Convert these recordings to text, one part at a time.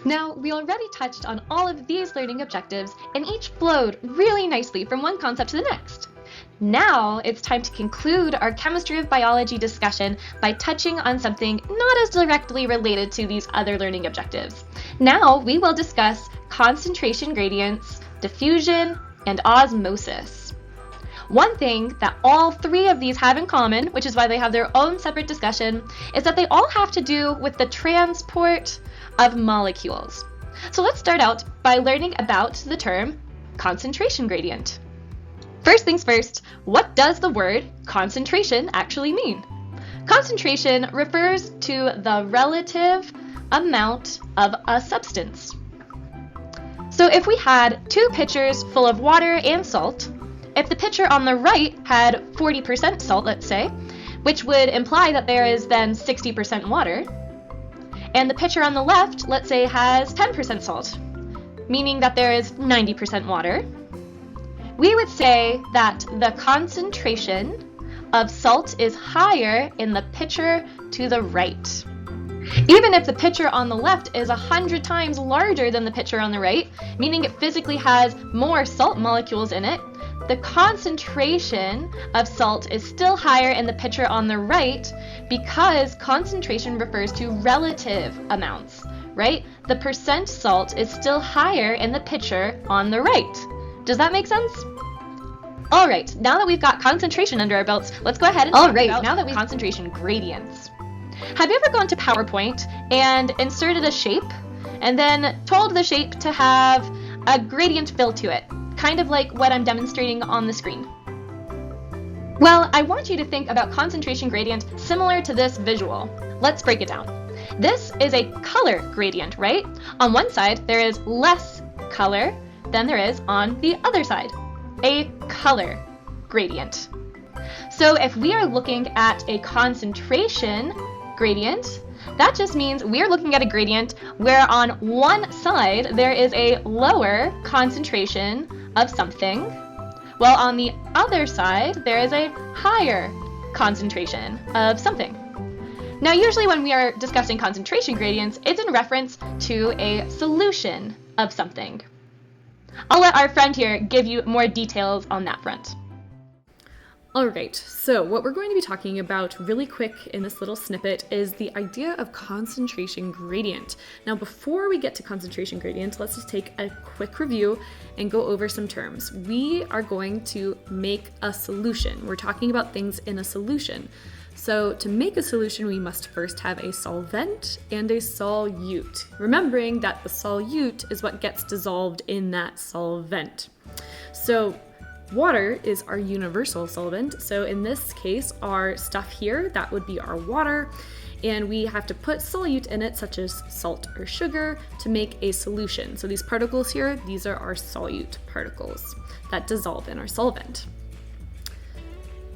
Now, we already touched on all of these learning objectives, and each flowed really nicely from one concept to the next. Now, it's time to conclude our chemistry of biology discussion by touching on something not as directly related to these other learning objectives. Now, we will discuss concentration gradients, diffusion, and osmosis. One thing that all three of these have in common, which is why they have their own separate discussion, is that they all have to do with the transport of molecules. So let's start out by learning about the term concentration gradient. First things first, what does the word concentration actually mean? Concentration refers to the relative amount of a substance. So if we had two pitchers full of water and salt, if the pitcher on the right had 40% salt, let's say, which would imply that there is then 60% water, and the pitcher on the left, let's say, has 10% salt, meaning that there is 90% water, we would say that the concentration of salt is higher in the pitcher to the right. Even if the pitcher on the left is 100 times larger than the pitcher on the right, meaning it physically has more salt molecules in it, the concentration of salt is still higher in the pitcher on the right because concentration refers to relative amounts, right? The percent salt is still higher in the pitcher on the right. Does that make sense? All right, now that we've got concentration under our belts, let's go ahead and talk about concentration gradients. Have you ever gone to PowerPoint and inserted a shape and then told the shape to have a gradient fill to it? Kind of like what I'm demonstrating on the screen. Well, I want you to think about concentration gradient similar to this visual. Let's break it down. This is a color gradient, right? On one side, there is less color than there is on the other side. A color gradient. So if we are looking at a concentration gradient, that just means we're looking at a gradient where on one side there is a lower concentration of something, while on the other side there is a higher concentration of something. Now, usually when we are discussing concentration gradients, it's in reference to a solution of something. I'll let our friend here give you more details on that front. Alright, so what we're going to be talking about really quick in this little snippet is the idea of concentration gradient. Now, before we get to concentration gradient, let's just take a quick review and go over some terms. We are going to make a solution. We're talking about things in a solution. So to make a solution, we must first have a solvent and a solute, remembering that the solute is what gets dissolved in that solvent. So water is our universal solvent. So in this case, our stuff here, that would be our water, and we have to put solute in it, such as salt or sugar, to make a solution. So these particles here, these are our solute particles that dissolve in our solvent.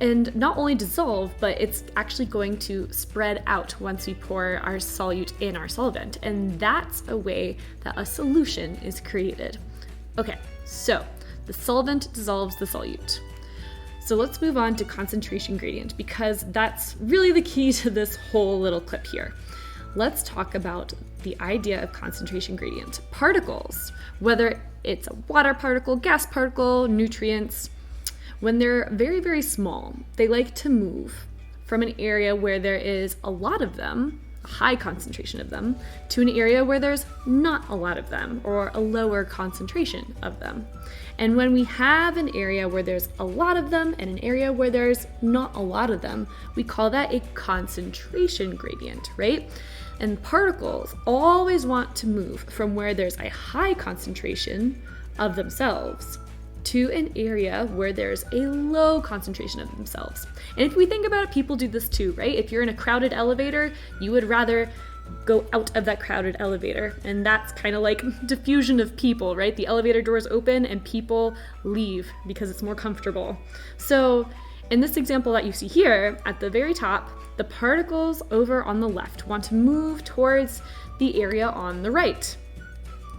And not only dissolve, but it's actually going to spread out once we pour our solute in our solvent. And that's a way that a solution is created. Okay, so the solvent dissolves the solute. So let's move on to concentration gradient, because that's really the key to this whole little clip here. Let's talk about the idea of concentration gradient. Particles, whether it's a water particle, gas particle, nutrients, when they're very, very small, they like to move from an area where there is a lot of them, a high concentration of them, to an area where there's not a lot of them, or a lower concentration of them. And when we have an area where there's a lot of them and an area where there's not a lot of them, we call that a concentration gradient, right? And particles always want to move from where there's a high concentration of themselves to an area where there's a low concentration of themselves. And if we think about it, people do this too, right? If you're in a crowded elevator, you would rather go out of that crowded elevator. And that's kind of like diffusion of people, right? The elevator doors open and people leave because it's more comfortable. So in this example that you see here, at the very top, the particles over on the left want to move towards the area on the right.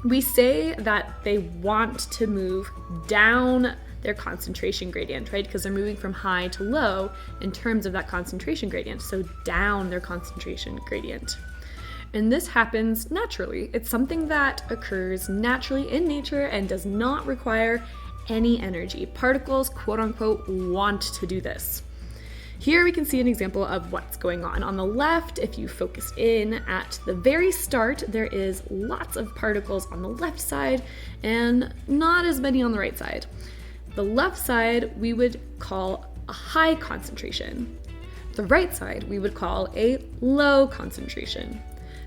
We say that they want to move down their concentration gradient, right? Because they're moving from high to low in terms of that concentration gradient. So down their concentration gradient. And this happens naturally. It's something that occurs naturally in nature and does not require any energy. Particles, quote unquote, want to do this. Here we can see an example of what's going on. On the left, if you focus in at the very start, there is lots of particles on the left side and not as many on the right side. The left side we would call a high concentration. The right side we would call a low concentration.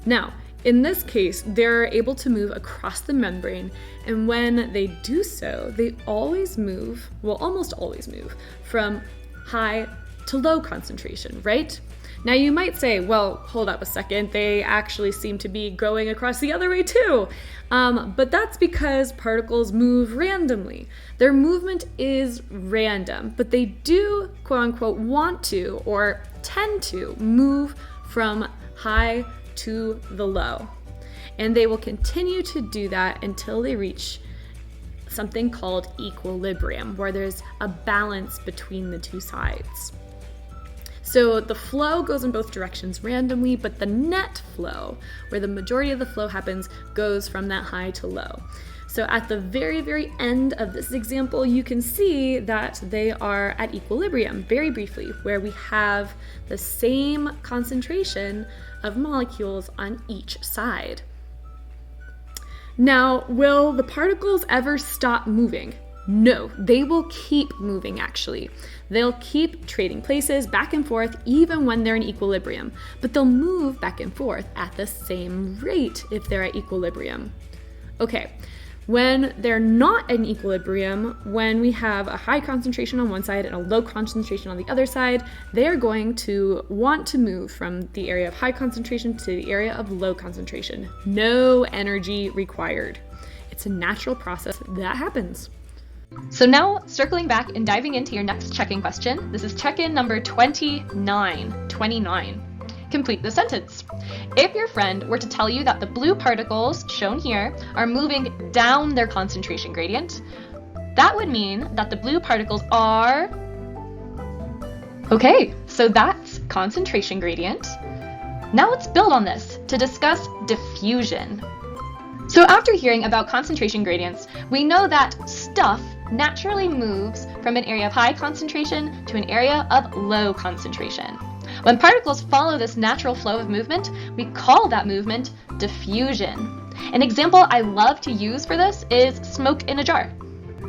Now, in this case, they're able to move across the membrane, and when they do so, they almost always move from high to low concentration, right? Now you might say, well, hold up a second, they actually seem to be going across the other way too. But that's because particles move randomly. Their movement is random, but they do, quote unquote, want to or tend to move from high to the low. And they will continue to do that until they reach something called equilibrium, where there's a balance between the two sides. So the flow goes in both directions randomly, but the net flow, where the majority of the flow happens, goes from that high to low. So at the very, very end of this example, you can see that they are at equilibrium, very briefly, where we have the same concentration of molecules on each side. Now, will the particles ever stop moving? No, they will keep moving actually. They'll keep trading places back and forth even when they're in equilibrium, but they'll move back and forth at the same rate if they're at equilibrium. Okay, when they're not in equilibrium, when we have a high concentration on one side and a low concentration on the other side, they're going to want to move from the area of high concentration to the area of low concentration. No energy required. It's a natural process that happens. So now, circling back and diving into your next check-in question, this is check-in number 29. Complete the sentence. If your friend were to tell you that the blue particles, shown here, are moving down their concentration gradient, that would mean that the blue particles are... Okay, so that's concentration gradient. Now let's build on this to discuss diffusion. So after hearing about concentration gradients, we know that stuff naturally moves from an area of high concentration to an area of low concentration. When particles follow this natural flow of movement, we call that movement diffusion. An example I love to use for this is smoke in a jar.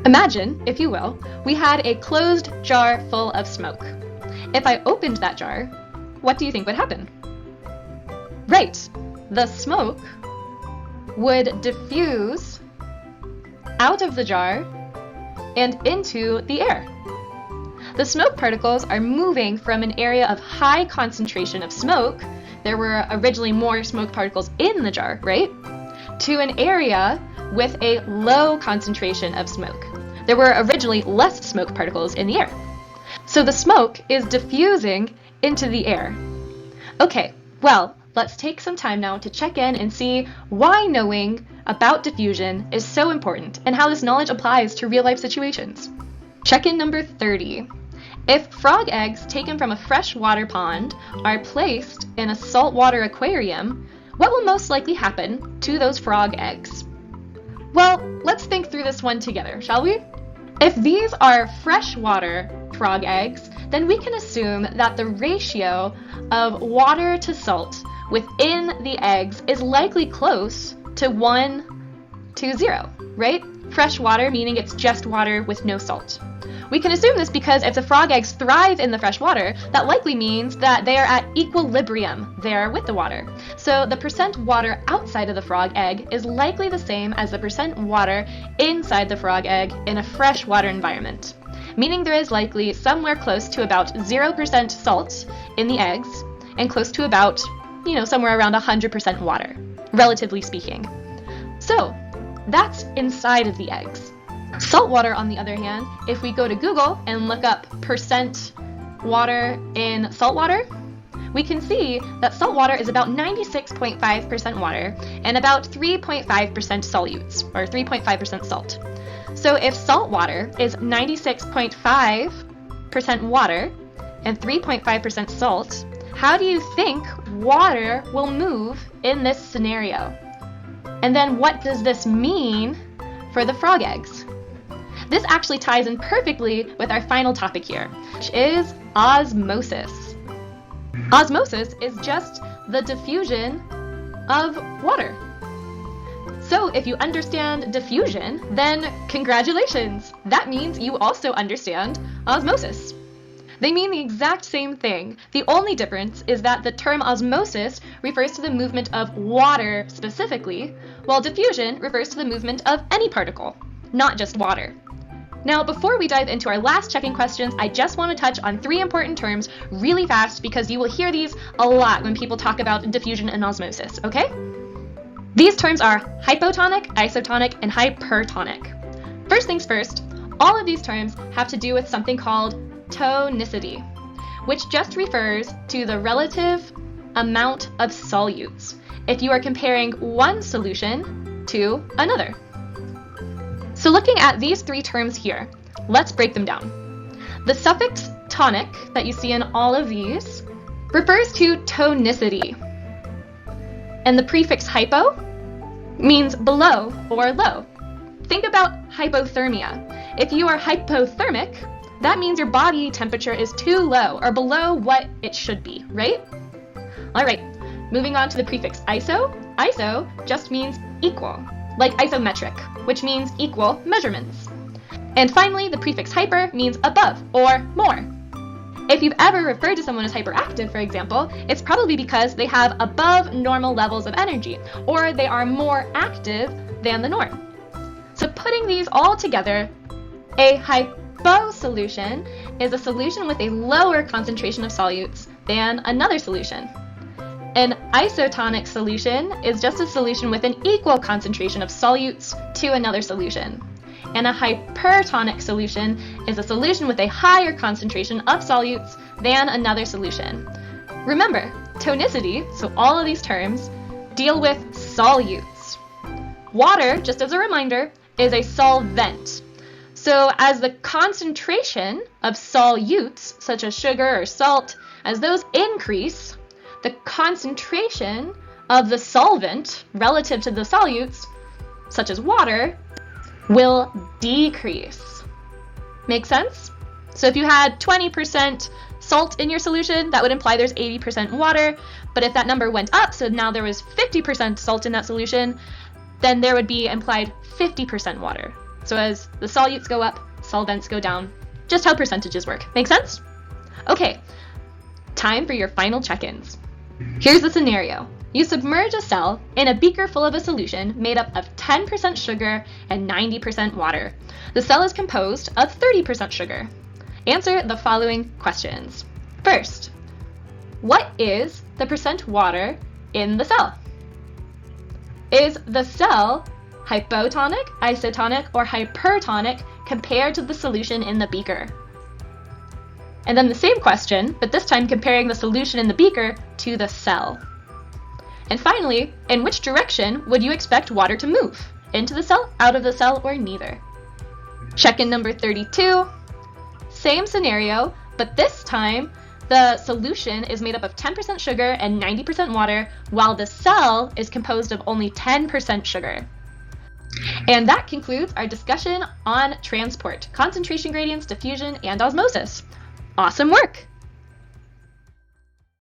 Imagine, if you will, we had a closed jar full of smoke. If I opened that jar, what do you think would happen? Right, the smoke would diffuse out of the jar and into the air. The smoke particles are moving from an area of high concentration of smoke, there were originally more smoke particles in the jar, right? To an area with a low concentration of smoke. There were originally less smoke particles in the air. So the smoke is diffusing into the air. Okay, well, let's take some time now to check in and see why knowing about diffusion is so important and how this knowledge applies to real-life situations. Check-in number 30. If frog eggs taken from a freshwater pond are placed in a saltwater aquarium, what will most likely happen to those frog eggs? Well, let's think through this one together, shall we? If these are freshwater frog eggs, then we can assume that the ratio of water to salt within the eggs is likely close to 1:0, right? Fresh water meaning it's just water with no salt. We can assume this because if the frog eggs thrive in the fresh water, that likely means that they are at equilibrium there with the water. So the percent water outside of the frog egg is likely the same as the percent water inside the frog egg in a freshwater environment, meaning there is likely somewhere close to about 0% salt in the eggs and close to about, somewhere around 100% water, relatively speaking. So that's inside of the eggs. Salt water, on the other hand, if we go to Google and look up percent water in salt water, we can see that salt water is about 96.5% water and about 3.5% solutes, or 3.5% salt. So if salt water is 96.5% water and 3.5% salt, how do you think water will move in this scenario? And then what does this mean for the frog eggs? This actually ties in perfectly with our final topic here, which is osmosis. Osmosis is just the diffusion of water. So if you understand diffusion, then congratulations! That means you also understand osmosis. They mean the exact same thing. The only difference is that the term osmosis refers to the movement of water specifically, while diffusion refers to the movement of any particle, not just water. Now, before we dive into our last check-in questions, I just want to touch on 3 important terms really fast because you will hear these a lot when people talk about diffusion and osmosis, okay? These terms are hypotonic, isotonic, and hypertonic. First things first, all of these terms have to do with something called tonicity, which just refers to the relative amount of solutes if you are comparing one solution to another. So looking at these 3 terms here, let's break them down. The suffix tonic that you see in all of these refers to tonicity, and the prefix hypo means below or low. Think about hypothermia. If you are hypothermic, that means your body temperature is too low or below what it should be, right? All right, moving on to the prefix iso. Iso just means equal, like isometric, which means equal measurements. And finally, the prefix hyper means above or more. If you've ever referred to someone as hyperactive, for example, it's probably because they have above normal levels of energy, or they are more active than the norm. So putting these all together, a hypo solution is a solution with a lower concentration of solutes than another solution. An isotonic solution is just a solution with an equal concentration of solutes to another solution. And a hypertonic solution is a solution with a higher concentration of solutes than another solution. Remember, tonicity, so all of these terms, deal with solutes. Water, just as a reminder, is a solvent. So as the concentration of solutes, such as sugar or salt, as those increase, the concentration of the solvent relative to the solutes, such as water, will decrease. Make sense? So if you had 20% salt in your solution, that would imply there's 80% water. But if that number went up, so now there was 50% salt in that solution, then there would be implied 50% water. So as the solutes go up, solvents go down. Just how percentages work. Make sense? Okay, time for your final check-ins. Here's the scenario. You submerge a cell in a beaker full of a solution made up of 10% sugar and 90% water. The cell is composed of 30% sugar. Answer the following questions. First, what is the percent water in the cell? Is the cell hypotonic, isotonic, or hypertonic compared to the solution in the beaker? And then the same question, but this time comparing the solution in the beaker to the cell. And finally, in which direction would you expect water to move? Into the cell, out of the cell, or neither? Check-in number 32. Same scenario, but this time the solution is made up of 10% sugar and 90% water, while the cell is composed of only 10% sugar. And that concludes our discussion on transport, concentration gradients, diffusion, and osmosis. Awesome work!